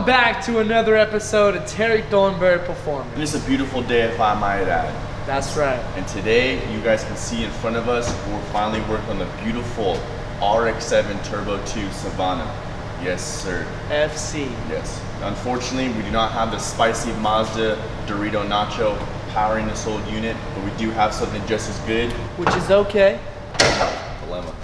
back to another episode of Terry Thornberry Performance. And it's a beautiful day, if I might add. That's right. And today, you guys can see in front of us, we're finally working on the beautiful RX-7 Turbo 2 Savannah. Yes, sir. FC. Yes. Unfortunately, we do not have the spicy Mazda Dorito Nacho powering this whole unit, but we do have something just as good. Which is okay. Dilemma.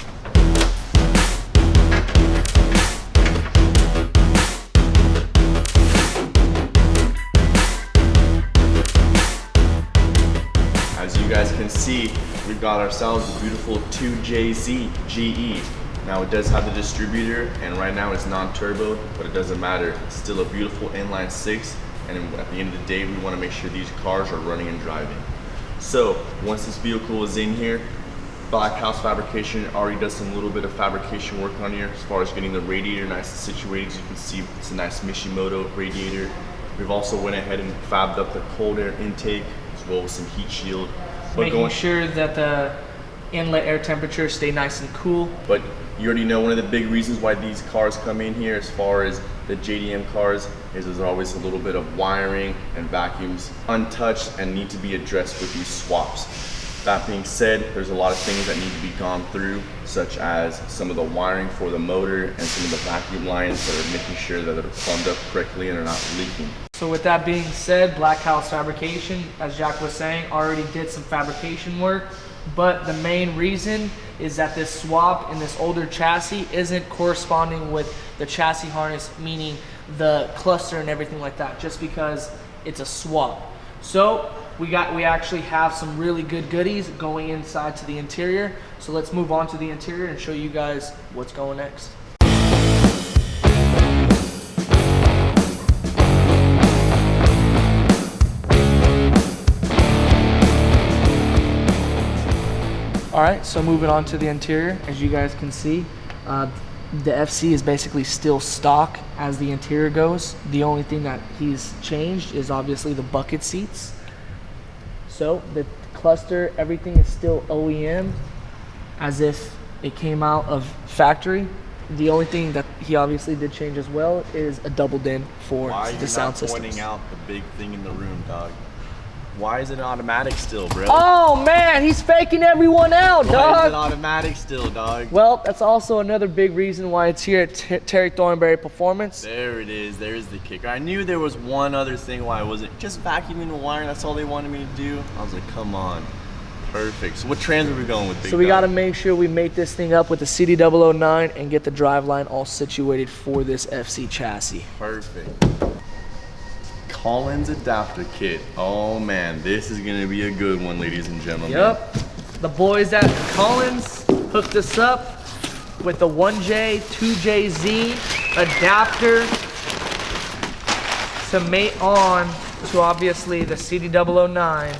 As you guys can see, we've got ourselves a beautiful 2JZ GE. Now it does have the distributor, and right now it's non-turbo, but it doesn't matter. It's still a beautiful inline six, and at the end of the day, we want to make sure these cars are running and driving. So once this vehicle is in here, Black House Fabrication already does some little bit of fabrication work on here as far as getting the radiator nice and situated. As you can see, it's a nice Mishimoto radiator. We've also went ahead and fabbed up the cold air intake as well as some heat shield. Making sure that the inlet air temperature stay nice and cool. But you already know one of the big reasons why these cars come in here as far as the JDM cars is there's always a little bit of wiring and vacuums untouched and need to be addressed with these swaps. That being said, there's a lot of things that need to be gone through, such as some of the wiring for the motor and some of the vacuum lines that are making sure that they're plumbed up correctly and are not leaking. So with that being said, Black House Fabrication, as Jack was saying, already did some fabrication work, but the main reason is that this swap in this older chassis isn't corresponding with the chassis harness, meaning the cluster and everything like that, just because it's a swap. So we actually have some really good goodies going inside to the interior. So let's move on to the interior and show you guys what's going next. All right, so moving on to the interior, as you guys can see, the FC is basically still stock as the interior goes. The only thing that he's changed is obviously the bucket seats. So the cluster, everything is still OEM, as if it came out of factory. The only thing that he obviously did change as well is a double din for the sound systems. Why are you not pointing out the big thing in the room, dog? Why is it automatic still, bro? Oh man, he's faking everyone out, dog. Why is it automatic still, dog? Well, that's also another big reason why it's here at Terry Thornberry Performance. There it is, there's the kicker. I knew there was one other thing why I wasn't just vacuuming the wiring, that's all they wanted me to do. I was like, come on. Perfect. So what trans are we going with, big So we dog? gotta make sure we make this thing up with the CD009 and get the driveline all situated for this FC chassis. Perfect. Collins adapter kit. Oh man, this is gonna be a good one, ladies and gentlemen. Yep. The boys at Collins hooked us up with the 1J, 2JZ adapter to mate on to obviously the CD009.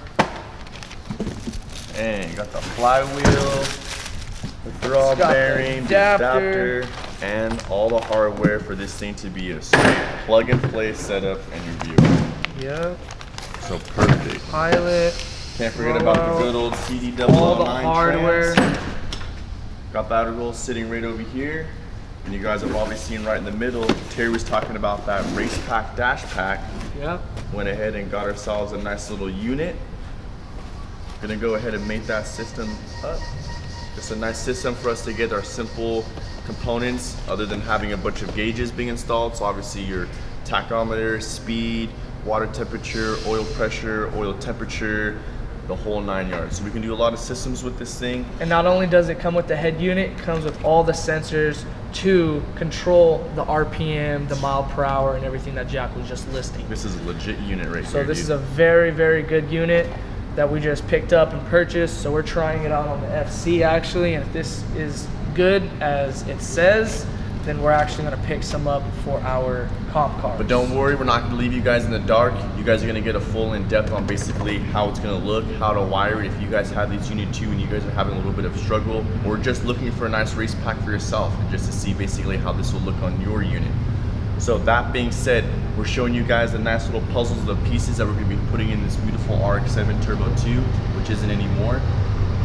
And you got the flywheel, the throw bearing, the adapter, and all the hardware for this thing to be a straight plug-and-play setup in your vehicle. Yep. So perfect. Pilot. Can't forget about the good old CD009 all the hardware. trans. Got battery rolls sitting right over here. And you guys have probably seen right in the middle, Terry was talking about that race pack dash pack. Yep. Went ahead and got ourselves a nice little unit. Gonna go ahead and make that system up. It's a nice system for us to get our simple components other than having a bunch of gauges being installed. So obviously your tachometer, speed, water temperature, oil pressure, oil temperature, the whole 9 yards. So we can do a lot of systems with this thing. And not only does it come with the head unit, it comes with all the sensors to control the RPM, the mile per hour, and everything that Jack was just listing. This is a legit unit right here. So this is a very, very good unit that we just picked up and purchased. So we're trying it out on the FC actually, and if this is good as it says, then we're actually gonna pick some up for our comp cars. But don't worry, we're not gonna leave you guys in the dark. You guys are gonna get a full in-depth on basically how it's gonna look, how to wire it. If you guys have these Unit 2 and you guys are having a little bit of struggle, or just looking for a nice race pack for yourself, and just to see basically how this will look on your unit. So that being said, we're showing you guys the nice little puzzles of the pieces that we're gonna be putting in this beautiful RX-7 Turbo 2, which isn't anymore.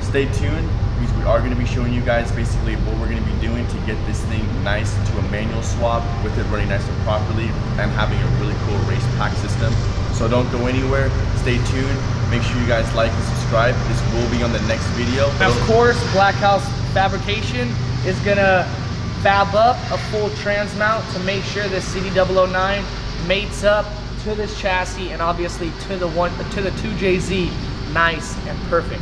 Stay tuned. because we are going to be showing you guys basically what we're going to be doing to get this thing nice to a manual swap with it running nice and properly and having a really cool race pack system. So don't go anywhere, stay tuned, make sure you guys like and subscribe. This will be on the next video. Of course, Black House Fabrication is gonna fab up a full trans mount to make sure the CD009 mates up to this chassis and obviously to the 2JZ nice and perfect.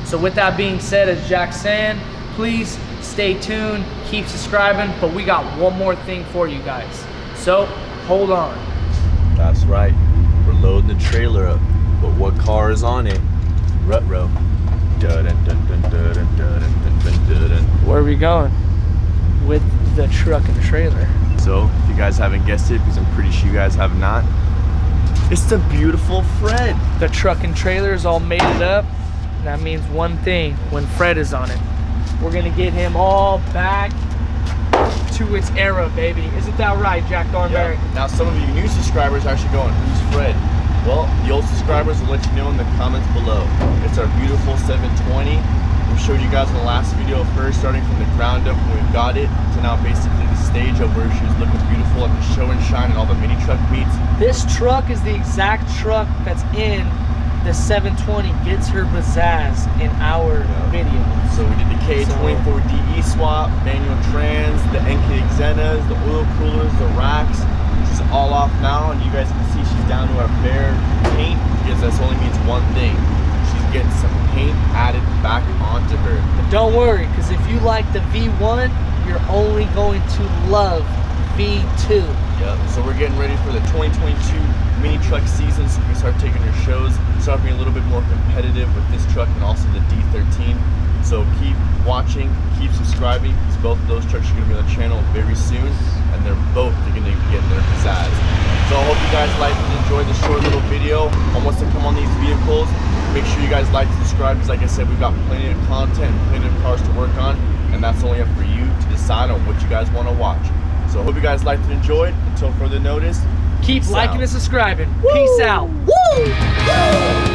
So with that being said, as Jack's saying, please stay tuned, keep subscribing, but we got one more thing for you guys. So hold on. That's right, we're loading the trailer up, but what car is on it? Rut-row. Where are we going? With the truck and trailer. So, if you guys haven't guessed it, because I'm pretty sure you guys have not, it's the beautiful Fred. The truck and trailer is all mated up. That means one thing, when Fred is on it, we're gonna get him all back to its era, baby. Isn't that right, Jack Thornberry? Yeah. Now, some of you new subscribers are actually going, who's Fred? Well, the old subscribers will let you know in the comments below. It's our beautiful 720. We showed you guys in the last video of her starting from the ground up when we got it to now basically the stage of where she was looking beautiful at the show and shine and all the mini truck meets. This truck is the exact truck that's in the 720 Gets Her Pizzazz in our video. So we did the K24DE swap, manual trans, the NK Xenas, the oil coolers, the racks. She's all off now, and you guys can see she's down to our bare paint because that only means one thing. She's getting some paint added back onto her. But don't worry, because if you like the V1, you're only going to love V2. Yep, so we're getting ready for the 2022 mini truck season, so we can start taking her shows, start being a little bit more competitive with this truck and also the D13. So keep watching, keep subscribing, because both of those trucks are going to be on the channel very soon, and they're both going to be getting their pizzazz. So I hope you guys liked and enjoyed this short little video on what's to come on these vehicles. Make sure you guys like and subscribe, because like I said, we've got plenty of content and plenty of cars to work on, and that's only up for you to decide on what you guys want to watch. So I hope you guys liked and enjoyed. Until further notice, keep liking and subscribing. Woo! Peace out. Woo!